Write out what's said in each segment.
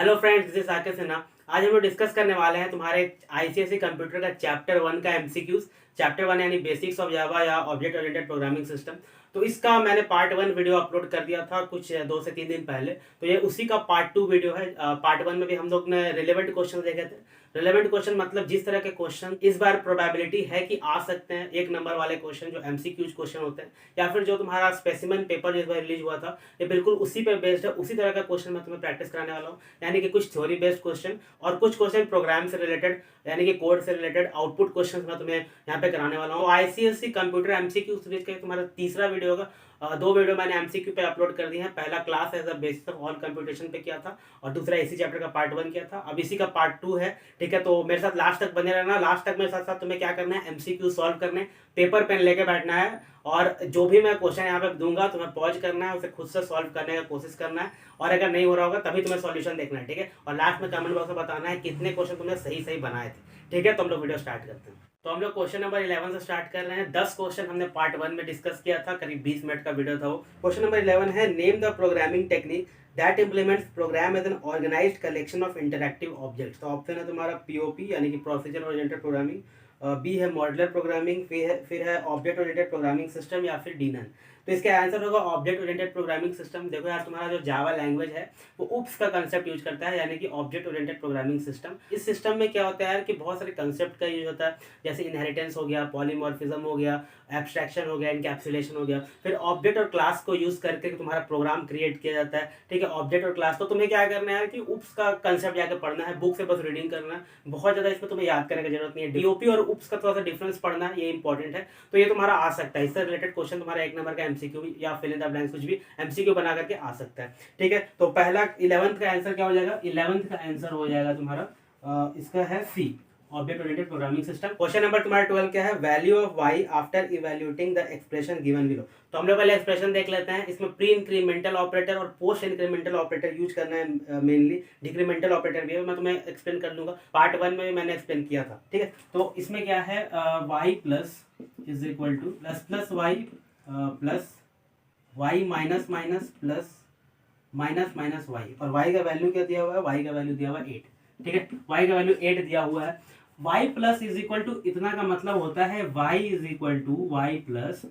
Hello friends, this is Saket Sinha. आज हम लोग डिस्कस करने वाले हैं तुम्हारे आईसीएसई कंप्यूटर का चैप्टर 1 का एमसीक्यूज। चैप्टर 1 यानी बेसिक्स ऑफ जावा या ऑब्जेक्ट ओरिएंटेड प्रोग्रामिंग सिस्टम। तो इसका मैंने पार्ट 1 वीडियो अपलोड कर दिया था कुछ 2 से 3 दिन पहले। तो ये उसी का पार्ट 2 वीडियो है। पार्ट 1 में भी हम लोग ने रिलेवेंट क्वेश्चन देखे थे। रिलेवेंट क्वेश्चन मतलब जिस तरह के क्वेश्चन इस बार प्रोबेबिलिटी है कि आ सकते हैं, 1 नंबर वाले क्वेश्चन जो एमसीक्यूज क्वेश्चन होते हैं, या फिर जो तुम्हारा स्पेसिमेन पेपर जिस बार रिलीज हुआ था, ये बिल्कुल उसी पे बेस्ड है। उसी तरह का क्वेश्चन मैं तुम्हें प्रैक्टिस कराने वाला हूँ। यानी कि कुछ थ्योरी बेस्ड क्वेश्चन और कुछ क्वेश्चन प्रोग्राम से रिलेटेड यानी कि कोड से रिलेटेड आउटपुट क्वेश्चन मैं तुम्हें यहाँ पे कराने वाला हूँ। आईसीएससी कंप्यूटर एमसीक्यू सीरीज का तुम्हारा तीसरा वीडियो होगा। 2 वीडियो मैंने एमसीक्यू पे अपलोड कर दिए हैं। पहला class as a basis of all computation पे किया था और दूसरा इसी चैप्टर का पार्ट 1 किया था। अब इसी का पार्ट 2 है। ठीक है, तो मेरे साथ लास्ट तक बने रहना। लास्ट तक मेरे साथ साथ तुम्हें क्या करना है, एमसीक्यू सॉल्व करने, पेपर पेन लेके बैठना है और जो भी मैं क्वेश्चन यहाँ पे दूंगा तुम्हें पॉज करना है, उसे खुद से सॉल्व करने का कोशिश करना है और अगर नहीं हो रहा होगा तभी तुम्हें सॉल्यूशन देखना है। ठीक है, और लास्ट में कमेंट बॉक्स में बताना है कितने क्वेश्चन तुमने सही सही बनाए थे। ठीक है, तो हम लोग वीडियो स्टार्ट करते हैं। तो हम लोग क्वेश्चन नंबर 11 से स्टार्ट कर रहे हैं। 10 क्वेश्चन हमने पार्ट 1 में डिस्कस किया था, करीब 20 मिनट का वीडियो था वो। क्वेश्चन नंबर 11 है, name the programming technique that implements program as an organised collection of interactive objects. तो ऑप्शन है तुम्हारा पीओपी यानी कि प्रोसीजर ओरिएंटेड प्रोग्रामिंग, बी है मॉड्यूलर प्रोग्रामिंग, फिर है ऑब्जेक्ट ओरिएंटेड प्रोग्रामिंग सिस्टम या फिर डीनन। तो इसका आंसर होगा ऑब्जेक्ट ओरिएंटेड प्रोग्रामिंग सिस्टम। देखो यार, तुम्हारा जो जावा लैंग्वेज है वो उप्स का कंसेप्ट यूज करता है यानी कि ऑब्जेक्ट ओरिएंटेड प्रोग्रामिंग सिस्टम। इस सिस्टम में क्या होता है यार कि बहुत सारे कंसेप्ट का यूज होता है, जैसे इनहेरिटेंस हो गया, पॉलीमॉर्फिज्म हो गया, एब्स्ट्रैक्शन हो गया, इनकैप्सुलेशन हो गया। फिर ऑब्जेक्ट और क्लास को यूज करके तुम्हारा प्रोग्राम क्रिएट किया जाता है। ठीक है, ऑब्जेक्ट और क्लास। तो तुम्हें क्या करना है कि उप्स का कंसेप्ट जाकर पढ़ना है, बुक से बस रीडिंग करना है। बहुत ज्यादा इसमें तुम्हें याद करने की जरूरत नहीं है। डीओपी और उप्स का थोड़ा सा डिफरेंस पढ़ना है, ये इंपॉर्टेंट है। तो ये तुम्हारा आ सकता है, इससे रिलेटेड क्वेश्चन तुम्हारा 1 नंबर का एमसीक्यू या फिल इन द ब्लैंक्स कुछ भी एमसीक्यू बना करके आ सकता है। ठीक है, तो पहला 11th का आंसर क्या हो जाएगा? 11th का आंसर हो जाएगा तुम्हारा इसका है C, object oriented programming system. Question number तुम्हारा 12 क्या है? Value of Y after evaluating the expression given below. तो हम लोग पहले एक्सप्रेशन देख लेते हैं। इसमें प्री इंक्रीमेंटल ऑपरेटर और पोस्ट इंक्रीमेंटल ऑपरेटर यूज करना है मेनली। डिक्रीमेंटल ऑपरेटर भी है, मैं तुम्हें एक्सप्लेन कर दूंगा। पार्ट 1 में भी मैंने एक्सप्लेन किया था। ठीक है, तो इसमें क्या है, y plus is equal to plus plus y plus y minus minus plus minus minus y, और वाई का वैल्यू क्या दिया हुआ है? वाई का वैल्यू दिया हुआ है 8। ठीक है, वाई का वैल्यू 8 दिया हुआ है। Y plus is equal to इतना का मतलब होता है y is equal to y plus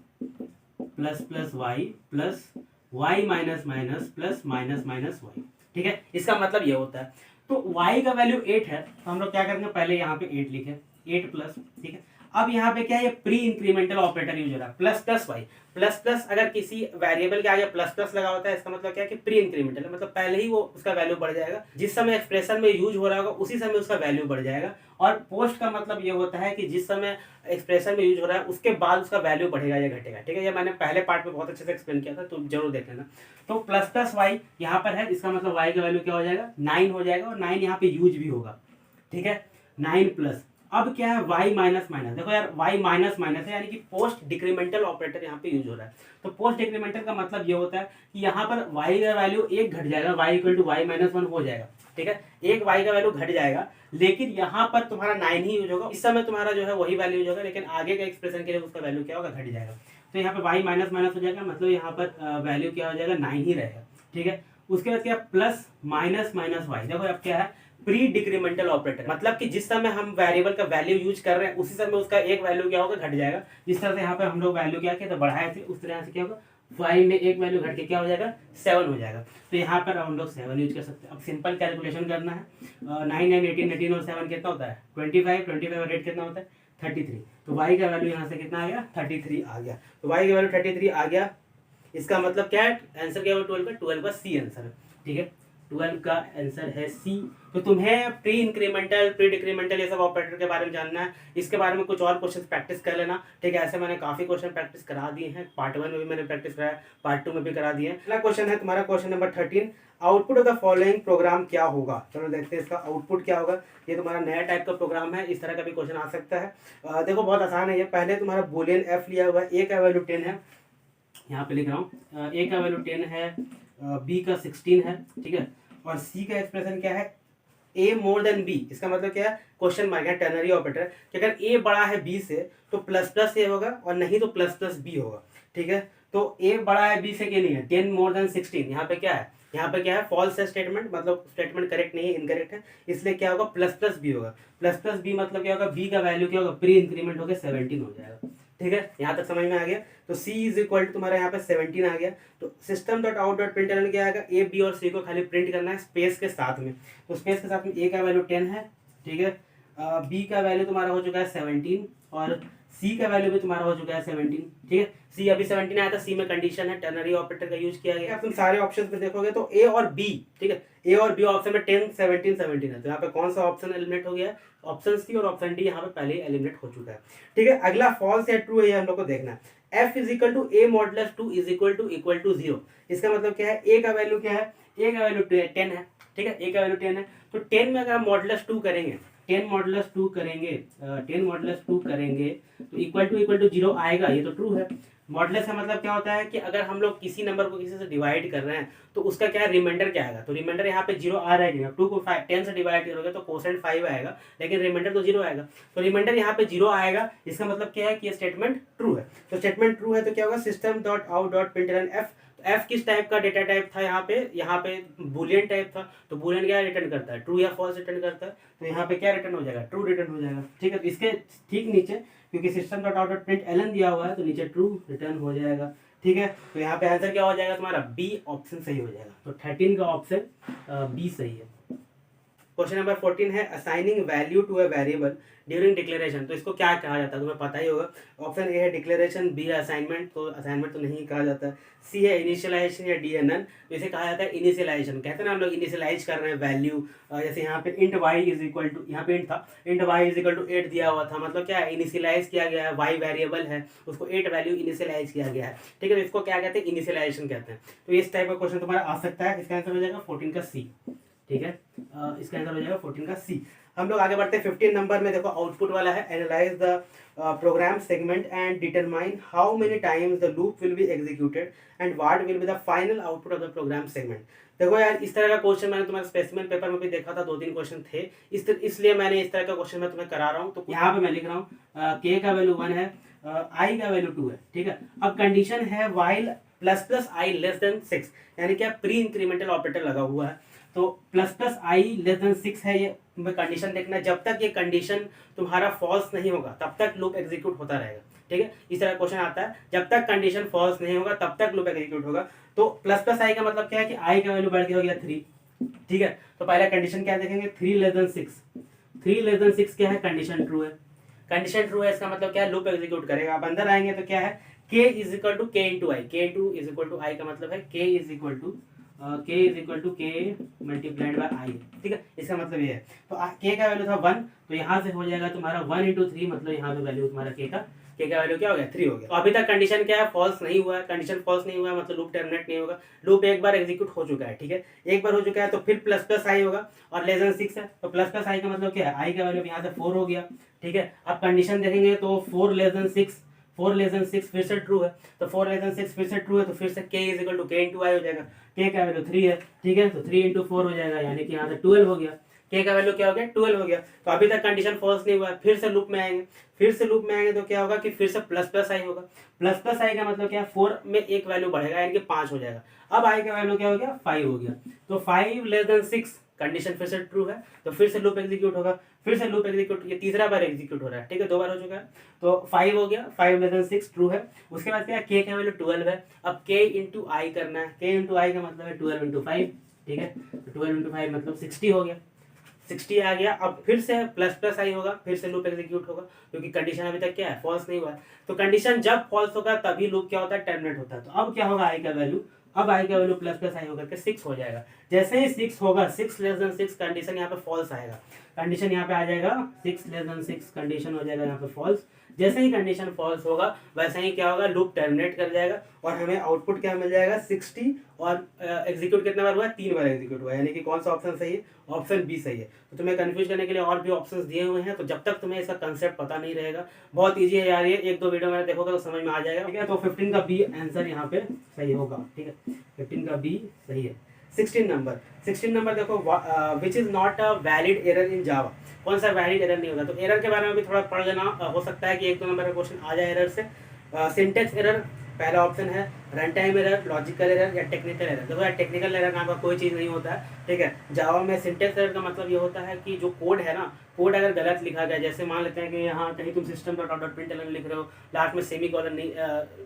plus plus y plus y minus minus plus minus minus y. ठीक है, इसका मतलब ये होता है। तो वाई का वैल्यू 8 है, तो हम लोग क्या करेंगे, पहले यहाँ पे 8 लिखे, 8 प्लस। ठीक है, अब यहाँ पे क्या है, ये प्री इंक्रीमेंटल ऑपरेटर यूज हो रहा है, plus plus y. Plus plus अगर किसी वेरिएबल के आगे प्लस प्लस लगा होता है, इसका मतलब क्या है कि प्री इंक्रीमेंटल है, मतलब पहले ही वो उसका वैल्यू बढ़ जाएगा। जिस समय एक्सप्रेशन में यूज हो रहा होगा उसी समय उसका वैल्यू बढ़ जाएगा। और पोस्ट का मतलब ये होता है कि जिस समय एक्सप्रेशन में यूज हो रहा है उसके बाद उसका वैल्यू बढ़ेगा या घटेगा। ठीक है, ये मैंने पहले पार्ट में बहुत अच्छे से एक्सप्लेन किया था, तो जरूर देख लेना। तो प्लस प्लस वाई यहाँ पर है, इसका मतलब वाई का वैल्यू क्या हो जाएगा? 9 हो जाएगा, और 9 यहाँ पे यूज भी होगा। ठीक है, 9 प्लस, अब क्या है, y माइनस माइनस। देखो यार, y माइनस माइनस है यानी कि पोस्ट डिक्रीमेंटल ऑपरेटर यहाँ पे यूज हो रहा है। तो पोस्ट डिक्रीमेंटल का मतलब ये होता है कि यहाँ पर y का वैल्यू 1 घट जाएगा, y equal to y minus 1 हो जाएगा। ठीक है, एक y का वैल्यू घट जाएगा, लेकिन यहाँ पर तुम्हारा 9 ही यूज होगा। इस समय तुम्हारा जो है वही वैल्यू यूज होगा, लेकिन आगे का एक्सप्रेशन के लिए उसका वैल्यू क्या होगा? घट जाएगा। तो यहाँ पे y माइनस माइनस हो जाएगा, मतलब यहाँ पर वैल्यू क्या हो जाएगा? 9 ही रहेगा। ठीक है, उसके बाद क्या, प्लस माइनस माइनस वाई। देखो अब क्या है, प्री डिक्रीमेंटल ऑपरेटर, मतलब कि जिस समय हम वेरिएबल का वैल्यू यूज कर रहे हैं उसी समय उसका एक वैल्यू क्या होगा? घट जाएगा। जिस तरह से यहाँ पे हम लोग वैल्यू क्या किया तो बढ़ाए थे, उस तरह से क्या होगा, 5 में एक वैल्यू घट के क्या हो जाएगा? 7 हो जाएगा। तो यहाँ पर हम लोग 7 यूज कर सकते हैं। अब सिंपल कैलकुलेशन करना है, 9 9 18 18 और 7 कितना होता है? 25 25 और 8 कितना होता है? 33। तो y का वैल्यू यहाँ से कितना आ गया? 33 आ गया। तो y का वैल्यू 33 आ गया, इसका मतलब क्या है? आंसर क्या होगा? 12 का सी आंसर है। ठीक है, 12 का आंसर है सी। तो तुम्हें प्री इंक्रीमेंटल, प्री डिक्रीमेंटल ये सब ऑपरेटर के बारे में जानना है। इसके बारे में कुछ और क्वेश्चन प्रैक्टिस कर लेना। ठीक है, ऐसे मैंने काफी क्वेश्चन प्रैक्टिस करा दिए हैं। पार्ट 1 में भी मैंने प्रैक्टिस कराया, पार्ट 2 में भी करा दिए हैं। अगला क्वेश्चन है तुम्हारा question number 13, output of the following programme क्या होगा? चलो देखते हैं इसका आउटपुट क्या होगा। ये तुम्हारा नया टाइप का प्रोग्राम है, इस तरह का भी क्वेश्चन आ सकता है। देखो बहुत आसान है ये। पहले तुम्हारा बूलियन एफ लिया हुआ है, ए का वैल्यू 10 है, यहाँ पे लिख रहा हूँ। ए का वैल्यू 10 है, बी का 16 है। ठीक है, और सी का एक्सप्रेशन क्या है? ए मोर देन बी। इसका मतलब क्या है? क्वेश्चन मार्क है, टर्नरी ऑपरेटर कि अगर ए बड़ा है बी से तो प्लस प्लस ए होगा, और नहीं तो प्लस प्लस बी होगा। ठीक है, तो ए बड़ा है बी से, क्या नहीं है? 10 मोर देन 16, यहाँ पे क्या है? यहाँ पे क्या है, फॉल्स है स्टेटमेंट, मतलब स्टेटमेंट करेक्ट नहीं है, इनकरेक्ट है, इसलिए क्या होगा, प्लस प्लस बी होगा। प्लस प्लस बी मतलब क्या होगा, बी का वैल्यू क्या होगा, प्री इंक्रीमेंट होकर 17 हो जाएगा। ठीक है, यहाँ तक समझ में आ गया। तो सी इज इक्वल टू तुम्हारा यहाँ पे 17 आ गया। तो system dot out dot print क्या आएगा, ए बी और सी को खाली प्रिंट करना है स्पेस के साथ में। तो स्पेस के साथ में ए का वैल्यू 10 है, ठीक है, बी का वैल्यू तुम्हारा हो चुका है 17 और सी का वैल्यू भी तुम्हारा हो चुका है 17। ठीक है, सी अभी 17 आया था, सी में कंडीशन है, टर्नरी ऑपरेटर का यूज किया गया। तुम सारे ऑप्शन पे देखोगे तो ए और बी, ठीक है, ए और बी ऑप्शन में 10 17 17 है। तो यहाँ पे कौन सा ऑप्शन एलिमिनेट हो गया है, ऑप्शन सी और ऑप्शन डी यहाँ पे पहले ही एलिमिनेट हो चुका है। ठीक है, अगला फॉल्स या ट्रू है ये हम लोग को देखना है। F is equal to a modulus 2 is equal to 0। इसका मतलब क्या है, ए का वैल्यू क्या है, ए का वैल्यू 10 है। ठीक है, ए का वैल्यू 10 है, तो 10 में अगर हम मॉडुलस 2 करेंगे, 10 मॉडुलस 2 करेंगे, 10 मॉडुलस 2 करेंगे तो इक्वल टू 0 आएगा, ये तो ट्रू है। मॉडुलस का मतलब क्या होता है कि अगर हम लोग किसी नंबर को किसी से डिवाइड कर रहे हैं तो उसका क्या है, रिमाइंडर क्या आएगा। तो रिमाइंडर यहाँ पे 0 आ रहा है कि नहीं, 2 को 10 से डिवाइड करोगे तो कोसेंट 5 आएगा, लेकिन रिमाइंडर तो 0 आएगा। तो रिमाइंडर यहाँ पे 0 आएगा, इसका मतलब क्या है कि ये स्टेटमेंट ट्रू है। तो स्टेटमेंट ट्रू है तो क्या होगा, system dot out dot println F. F किस टाइप का डेटा टाइप था, यहाँ पे बुलियन टाइप था। तो बुलियन क्या रिटर्न करता है, ट्रू या फॉल्स रिटर्न करता है। तो यहाँ पे क्या रिटर्न हो जाएगा, ट्रू रिटर्न हो जाएगा। ठीक है, तो इसके ठीक नीचे क्योंकि system dot out dot print L N दिया हुआ है तो नीचे ट्रू रिटर्न हो जाएगा। ठीक है, तो यहाँ पे आंसर क्या हो जाएगा तुम्हारा, बी ऑप्शन सही हो जाएगा। तो 13 का ऑप्शन बी सही है। क्वेश्चन नंबर 14 है assigning value to a variable during declaration. तो इसको क्या कहा जाता है, तुम्हें पता ही होगा। ऑप्शन ए है डिक्लेरेशन, बी है असाइनमेंट, तो असाइनमेंट तो नहीं कहा जाता है, सी है इनिशियलाइजेशन या डी है नन। तो इसे कहा जाता है इनिशियलाइजेशन। कहते हैं ना हम लोग इनिशियलाइज कर रहे हैं वैल्यू, जैसे यहाँ पे int Y is equal to, यहाँ पे इंट था, int Y is equal to 8 दिया हुआ था, मतलब क्या है, इनिशियलाइज किया गया है, वाई वेरिएबल है उसको 8 वैल्यू इनिशियलाइज किया गया है। ठीक है, तो इसको क्या कहते हैं, इनिशियलाइजेशन कहते हैं। तो इस टाइप का क्वेश्चन तुम्हारा आ सकता है। इसका आंसर हो जाएगा 14 का सी। ठीक है, इसका आंसर हो जाएगा 14 का सी। हम लोग आगे बढ़ते हैं 15 नंबर में। देखो आउटपुट वाला है, analyse the program segment and determine how many times the loop will be executed and what will be the final output of the program segment. देखो यार, इस तरह का क्वेश्चन मैंने तुम्हारे स्पेसिमेन पेपर में भी देखा था, 2-3 क्वेश्चन थे, इसलिए मैंने इस तरह का क्वेश्चन मैं तुम्हें करा रहा हूँ। तो यहाँ पे मैं लिख रहा हूँ के का वैल्यू 1 है, आई का वैल्यू 2 है। ठीक है, अब कंडीशन है वाइल प्लस प्लस आई लेस देन 6, यानी क्या प्री इंक्रीमेंटल ऑपरेटर लगा हुआ है। तो प्लस प्लस आई लेस देन 6 है, ये तुम्हें कंडीशन देखना है। जब तक ये कंडीशन तुम्हारा फॉल्स नहीं होगा तब तक लूप एग्जीक्यूट होता रहेगा। ठीक है, इस तरह क्वेश्चन आता है, जब तक कंडीशन फॉल्स नहीं होगा तब तक लूप एग्जीक्यूट होगा। तो प्लस प्लस आई का मतलब क्या है कि आई का वैल्यू बढ़ गया हो गया 3। ठीक है, तो पहला कंडीशन क्या देखेंगे, 3 लेस देन 6। 3 लेस देन 6 क्या है, कंडीशन ट्रू है। कंडीशन ट्रू है, इसका मतलब क्या है, लूप एग्जीक्यूट करेगा। अब अंदर आएंगे तो क्या है, k इज इक्वल टू के इंटू आई। के इंटू इज इक्वल टू आई का मतलब है k इज इक्वल टू के मल्टीप्लाइड बाय आई। ठीक है, इसका मतलब ये है। तो k का वैल्यू था 1, तो यहाँ से हो जाएगा तुम्हारा 1 इंटू 3, मतलब यहाँ पे वैल्यू तुम्हारा k का वैल्यू क्या हो गया, 3 हो गया। तो अभी तक कंडीशन क्या है, फॉल्स नहीं हुआ है। कंडीशन फॉल्स नहीं हुआ है मतलब लूप टर्मिनेट नहीं होगा। लूप एक बार एग्जीक्यूट हो चुका है। ठीक है, एक बार हो चुका है तो फिर प्लस प्लस आई होगा और लेस देन 6 है, तो प्लस प्लस आई का मतलब क्या है, आई का वैल्यू यहाँ से 4 हो गया। ठीक है, अब कंडीशन देखेंगे तो 4 लेस देन 6, 4 लेस देन 6 फिर से ट्रू है। तो 4 लेस देन 6 फिर से ट्रू है, तो फिर से k इज इक्वल टू के इंटू आई हो जाएगा। k का वैल्यू 3 है। ठीक है, तो 3 इंटू 4 हो जाएगा, यानी कि यहाँ से 12 हो गया। k का वैल्यू क्या हो गया, 12 हो गया। तो अभी तक कंडीशन फॉल्स नहीं हुआ है। फिर से लूप में आएंगे, फिर से लूप में आएंगे तो क्या होगा कि फिर से प्लस प्लस आई होगा। प्लस प्लस आई का मतलब क्या है, 4 में एक वैल्यू बढ़ेगा, यानी कि 5 हो जाएगा। अब आई का वैल्यू क्या हो गया, 5 हो गया। तो 5 लेस देन 6 कंडीशन फिर से ट्रू है, तो फिर से लूप एग्जीक्यूट होगा। फिर से लूप एग्जीक्यूट, ये तीसरा बार एग्जीक्यूट हो रहा है। ठीक है, 2 बार हो चुका है, तो 5 हो गया। 5 लेस देन 6 ट्रू है। उसके बाद क्या है, k का वैल्यू 12 है। अब k इंटू आई करना है। k इंटू आई का मतलब है 12 इंटू 5। ठीक है, तो 12 इंटू 5 मतलब 60 हो गया। 60 आ गया। अब फिर से प्लस प्लस आई होगा, फिर से लूप एग्जीक्यूट होगा, क्योंकि कंडीशन अभी तक क्या है, फॉल्स नहीं हुआ है। तो कंडीशन जब फॉल्स होगा तभी लूप क्या होता है, टर्मिनेट होता है। तो अब क्या होगा, आई का वैल्यू, अब आई का वैल्यू प्लस प्लस आई होकर के 6 हो जाएगा। जैसे ही 6 होगा, 6 लेस देन 6 कंडीशन यहाँ पे फॉल्स आएगा। कंडीशन यहाँ पे आ जाएगा 6 लेस देन 6 कंडीशन हो जाएगा यहाँ पे फॉल्स। जैसे ही कंडीशन फॉल्स होगा वैसे ही क्या होगा, लूप टर्मिनेट कर जाएगा और हमें आउटपुट क्या मिल जाएगा, 60। और एग्जीक्यूट कितने बार हुआ है, 3 बार एग्जीक्यूट हुआ है, यानी कि कौन सा ऑप्शन सही है, ऑप्शन बी सही है। तो तुम्हें कंफ्यूज करने के लिए और भी ऑप्शंस दिए हुए हैं, तो जब तक तुम्हें इसका कंसेप्ट पता नहीं रहेगा, बहुत ईजी है यार ये, 1-2 वीडियो मैंने देखोगे तो समझ में आ जाएगा। ठीक है, तो 15 का बी आंसर यहाँ पे सही होगा। ठीक है, 15 का बी सही है। 16 नंबर देखो, which is not a valid error in Java. कौन सा वैलिड एरर नहीं होगा, तो एरर के बारे में भी थोड़ा पढ़ लेना। हो सकता है कि 1-2 नंबर का क्वेश्चन आ जाए एरर से। सिंटेक्स एरर पहला ऑप्शन है, run time error, logical error या टेक्निकल एरर। देखो यार, टेक्निकल एरर नाम का कोई चीज़ नहीं होता है, ठीक है। जावा में सिंटेक्स एरर का मतलब ये होता है कि जो कोड है ना, कोड अगर गलत लिखा गया, जैसे मान लेते हैं कि यहाँ कहीं तुम system dot out dot println लिख रहे हो, लास्ट में सेमी कॉलन नहीं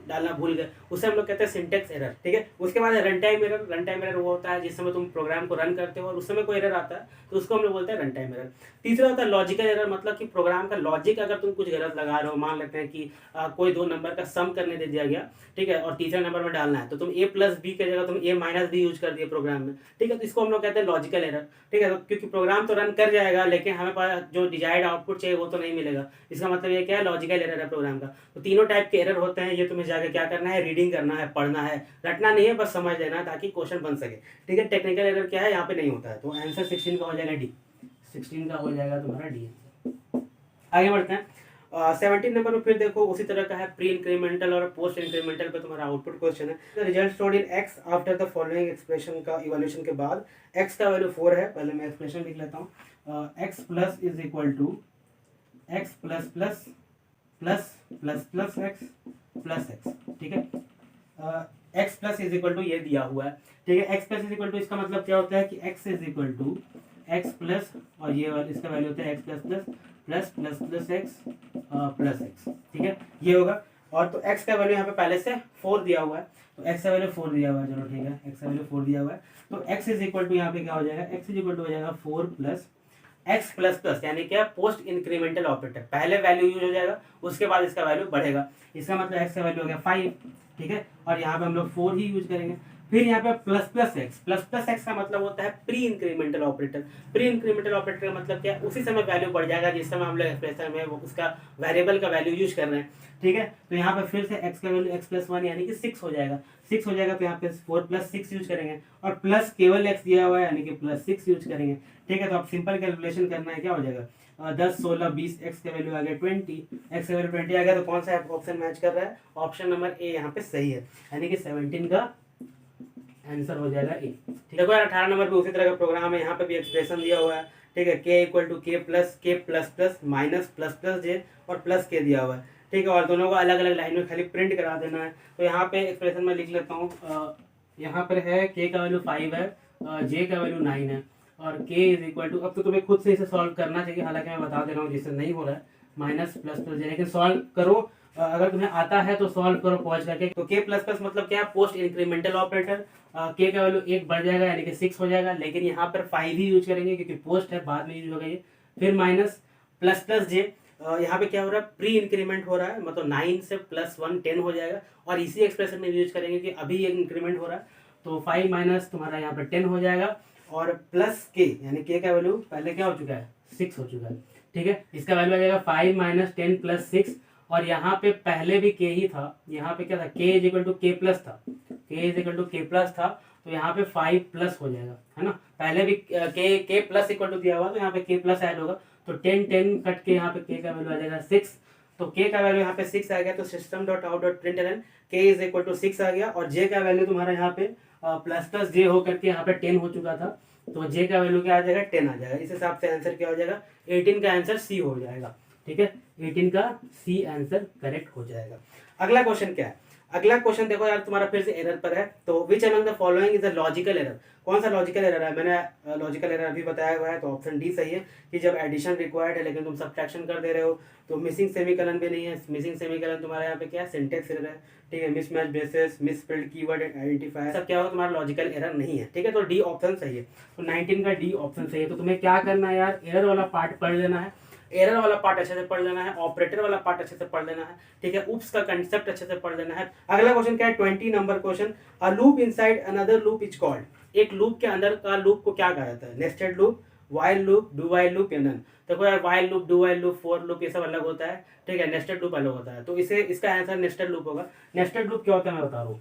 डालना भूल गए, उसे हम लोग कहते हैं सिंटेक्स एरर, ठीक है। उसके बाद run time error. Run time error वो होता है जिस समय तुम प्रोग्राम को रन करते हो और उस समय कोई एरर आता है तो उसको हम लोग बोलते हैं रन टाइम एरर। तीसरा होता है लॉजिकल एरर, मतलब कि प्रोग्राम का लॉजिक अगर तुम कुछ गलत लगा रहे हो, मान लेते हैं कि कोई दो नंबर का सम करने दे दिया गया, ठीक है, और तीसरे नंबर में डालना है तो तुम a प्लस बी की जगह तुम a माइनस बी यूज कर दिए प्रोग्राम में, ठीक है, तो इसको हम लोग कहते हैं लॉजिकल एरर, ठीक है। तो क्योंकि प्रोग्राम तो रन कर जाएगा लेकिन हमें पास जो डिजायर्ड आउटपुट चाहिए वो तो नहीं मिलेगा, इसका मतलब ये क्या है, लॉजिकल एरर है प्रोग्राम का। तो तीनों टाइप के एरर होते हैं, ये तुम्हें जाके क्या करना है, रीडिंग करना है, पढ़ना है, रटना नहीं है, बस समझ लेना है ताकि क्वेश्चन बन सके, ठीक है। टेक्निकल एरर क्या है, यहाँ पे नहीं होता है। तो आंसर 16 का हो जाएगा डी, 16 का हो जाएगा तुम्हारा डी। आगे बढ़ते हैं। 17 नंबर में फिर देखो उसी तरह का है, प्री इंक्रीमेंटल और पोस्ट इंक्रीमेंटल पे तुम्हारा आउटपुट क्वेश्चन है। The result stored in x after the following expression का इवोल्यूशन के बाद एक्स का वैल्यू 4 है। पहले मैं एक्सप्रेशन लिख लेता हूँ। X plus is equal to X plus plus plus plus plus X plus X, ठीक है। X plus is equal to ये दिया हुआ है, ठीक है। X plus is equal to इसका मतलब क्या होता है कि X is equal to X plus और ये इसका वैल्यू होता है X plus plus plus plus plus X plus X, ठीक है, ये होगा। और तो x का वैल्यू यहाँ पे पहले से 4 दिया हुआ है, तो x का वैल्यू 4 दिया हुआ है, चलो ठीक है, x का वैल्यू 4 दिया हुआ है, तो x इज इक्वल टू यहाँ पे क्या हो जाएगा, x इज इक्वल टू हो जाएगा 4 प्लस एक्स प्लस प्लस, यानी क्या, पोस्ट इंक्रीमेंटल ऑपरेटर, पहले वैल्यू यूज हो जाएगा उसके बाद इसका वैल्यू बढ़ेगा, इसका मतलब x का वैल्यू हो गया 5, ठीक है, और यहाँ पे हम लोग 4 ही यूज करेंगे। फिर यहाँ पे प्लस प्लस एक्स का मतलब होता है pre incremental operator. Pre incremental operator का मतलब क्या है, उसी समय वैल्यू बढ़ जाएगा जिस समय हम लोग एक्सप्रेशन में वो उसका वेरिएबल का वैल्यू यूज कर रहे हैं, ठीक है। तो यहाँ पे फिर से x का वैल्यू x प्लस 1 यानी कि 6 हो जाएगा, 6 हो जाएगा, तो यहाँ पे 4 प्लस 6 यूज करेंगे और प्लस केवल x दिया हुआ है यानी कि प्लस 6 यूज करेंगे, ठीक है। तो आप सिंपल कैलकुलेशन करना है, क्या हो जाएगा 10 16 20, एक्स का वैल्यू आ गया 20, एक्स का वैल्यू 20 आ गया, तो कौन सा ऑप्शन मैच कर रहा है, ऑप्शन नंबर ए यहाँ पे सही है, यानी कि 17 का आंसर हो जाएगा ए, ठीक है। 18 नंबर पे उसी तरह का प्रोग्राम है, यहाँ पे भी एक्सप्रेशन दिया हुआ है, ठीक है, k equal to K plus plus minus plus plus J और प्लस के दिया हुआ है, ठीक है, और दोनों को अलग अलग लाइन में खाली प्रिंट करा देना है। तो यहाँ पे एक्सप्रेशन में लिख लेता हूँ, यहाँ पर है k का वैल्यू 5 है, j का वैल्यू 9 है और k इज इक्वल टू, अब तो तुम्हें खुद से इसे सॉल्व करना चाहिए, हालांकि मैं बता दे रहा हूँ जिससे नहीं हो रहा है, माइनस प्लस प्लस जे, लेकिन सॉल्व करो, अगर तुम्हें आता है तो सॉल्व करो पहुंच करके। तो k प्लस प्लस मतलब क्या है, पोस्ट इंक्रीमेंटल ऑपरेटर, k का वैल्यू 1 बढ़ जाएगा यानी कि 6 हो जाएगा, लेकिन यहाँ पर 5 ही यूज करेंगे क्योंकि पोस्ट है, बाद में यूज होगा ये। फिर माइनस प्लस प्लस जे, यहाँ पे क्या हो रहा है, प्री इंक्रीमेंट हो रहा है, मतलब 9 से प्लस 1 10 हो जाएगा, और इसी एक्सप्रेशन में यूज करेंगे कि अभी ये इंक्रीमेंट हो रहा है, तो 5 माइनस तुम्हारा यहाँ पे 10 हो जाएगा, और प्लस के यानी के का वैल्यू पहले क्या हो चुका है, 6 हो चुका है, ठीक है। इसका वैल्यू आ जाएगा 5 माइनस 10 प्लस 6, और यहाँ पे पहले भी के ही था, यहाँ पे क्या था, के is equal to K plus था, के is equal to K plus था, तो यहाँ पे 5 प्लस हो जाएगा, है ना, पहले भी के प्लस इक्वल टू दिया हुआ, तो यहाँ पे के प्लस ऐड होगा, तो 10 10 कट के यहाँ पे के का वैल्यू आ जाएगा 6, तो के का वैल्यू यहाँ पे 6 आ गया, तो system dot out dot println के इज इक्वल टू 6 आ गया, और जे का वैल्यू तुम्हारा यहाँ पे प्लस प्लस जे होकर के यहाँ पे 10 हो चुका था, तो जे का वैल्यू क्या आ जाएगा, 10 आ जाएगा। इस हिसाब से आंसर क्या हो जाएगा, 18 का आंसर सी हो जाएगा, ठीक है, 18 का सी आंसर करेक्ट हो जाएगा। अगला क्वेश्चन क्या है, अगला क्वेश्चन देखो यार, तुम्हारा फिर से एरर पर है, तो which among the following is a logical error, कौन सा लॉजिकल एरर है, मैंने लॉजिकल एरर अभी बताया हुआ है, तो ऑप्शन डी सही है कि जब एडिशन रिक्वायर्ड है लेकिन तुम सब्ट्रैक्शन कर दे रहे हो, तो मिसिंग सेमीकलन भी नहीं है, मिसिंग सेमीकलन तुम्हारा यहाँ पे क्या है, सिंटेक्स एरर है, ठीक है, mismatch basis, misspelled keyword identifier, सब क्या हो, तुम्हारा लॉजिकल एरर नहीं है, ठीक है, तो डी ऑप्शन सही है, तो 19 का डी ऑप्शन सही है। तो तुम्हें क्या करना है यार, एरर वाला पार्ट पढ़ लेना है, एरर वाला पार्ट अच्छे से पढ़ लेना है, ऑपरेटर वाला पार्ट अच्छे से पढ़ लेना है, ठीक है, उप्स का कंसेप्ट अच्छे से पढ़ लेना है। अगला क्वेश्चन क्या है, 20 number question, a loop inside another loop is called, एक लूप के अंदर का लूप को क्या कहा जाता है, nested loop, while loop, do while loop या नन। देखो यार, while loop, do while loop, for loop ये सब अलग होता है, ठीक है, नेस्टेड लूप अलग होता है, तो इसे इसका आंसर नेस्टेड लूप होगा। नेस्टेड लूप क्या होता है मैं बता रहा हूँ,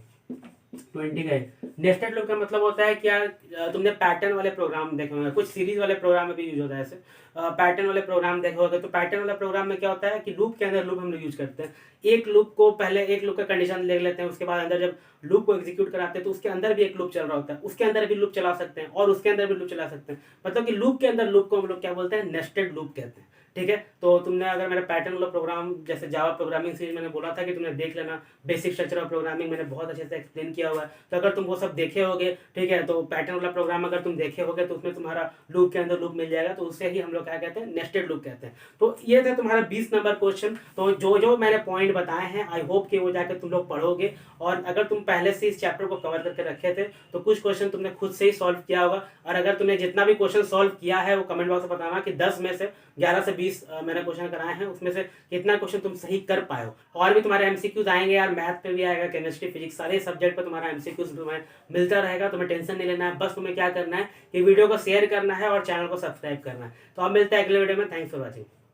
20 का नेस्टेड लूप का मतलब होता है कि यार तुमने पैटर्न वाले प्रोग्राम देखे होंगे, कुछ सीरीज वाले प्रोग्राम में भी यूज होता है, ऐसे पैटर्न वाले प्रोग्राम देखे होंगे, तो पैटर्न वाला प्रोग्राम में क्या होता है कि लूप के अंदर लूप हम लोग यूज करते हैं, एक लूप को पहले एक लूप का कंडीशन ले लेते हैं, उसके बाद अंदर जब लूप को एग्जीक्यूट कराते हैं तो उसके अंदर भी एक लूप चल रहा होता है, उसके अंदर भी लूप चला सकते हैं और उसके अंदर भी लूप चला सकते हैं, मतलब कि लूप के अंदर लूप को हम लोग क्या बोलते हैं, नेस्टेड लूप कहते हैं, ठीक है। तो तुमने अगर मेरा पैटर्न वाला प्रोग्राम जैसे जावा प्रोग्रामिंग सीरीज मैंने बोला था कि तुमने देख लेना, बेसिक स्ट्रक्चर ऑफ प्रोग्रामिंग मैंने बहुत अच्छे से एक्सप्लेन किया हुआ है। तो अगर तुम वो सब देखे होगे, ठीक है, तो पैटर्न वाला प्रोग्राम अगर तुम देखे होगे तो उसमें तुम्हारा लूप के अंदर लूप मिल जाएगा, तो उससे ही हम लोग क्या कहते हैं, नेस्टेड लूप कहते हैं। तो ये था तुम्हारा 20 नंबर क्वेश्चन। तो जो जो मैंने पॉइंट बताए हैं आई होप कि वो जाकर तुम लोग पढ़ोगे, और अगर तुम पहले से इस चैप्टर को कवर करके रखे थे तो कुछ क्वेश्चन तुमने खुद से ही सॉल्व किया होगा। और अगर तुमने जितना भी क्वेश्चन सॉल्व किया है वो कमेंट बॉक्स में बताना कि 10 में से 11 से 20 मैंने क्वेश्चन कराए हैं, उसमें से कितना क्वेश्चन तुम सही कर पाए हो। और भी तुम्हारे एमसीक्यूज आएंगे यार, मैथ पे भी आएगा, केमिस्ट्री, फिजिक्स, सारे सब्जेक्ट पे तुम्हारा एमसीक्यूज तुम्हें मिलता रहेगा। तुम्हें टेंशन नहीं लेना है, बस तुम्हें क्या करना है कि वीडियो को शेयर करना है और चैनल को सब्सक्राइब करना है। तो अब मिलता है अगले वीडियो में। Thanks for watching.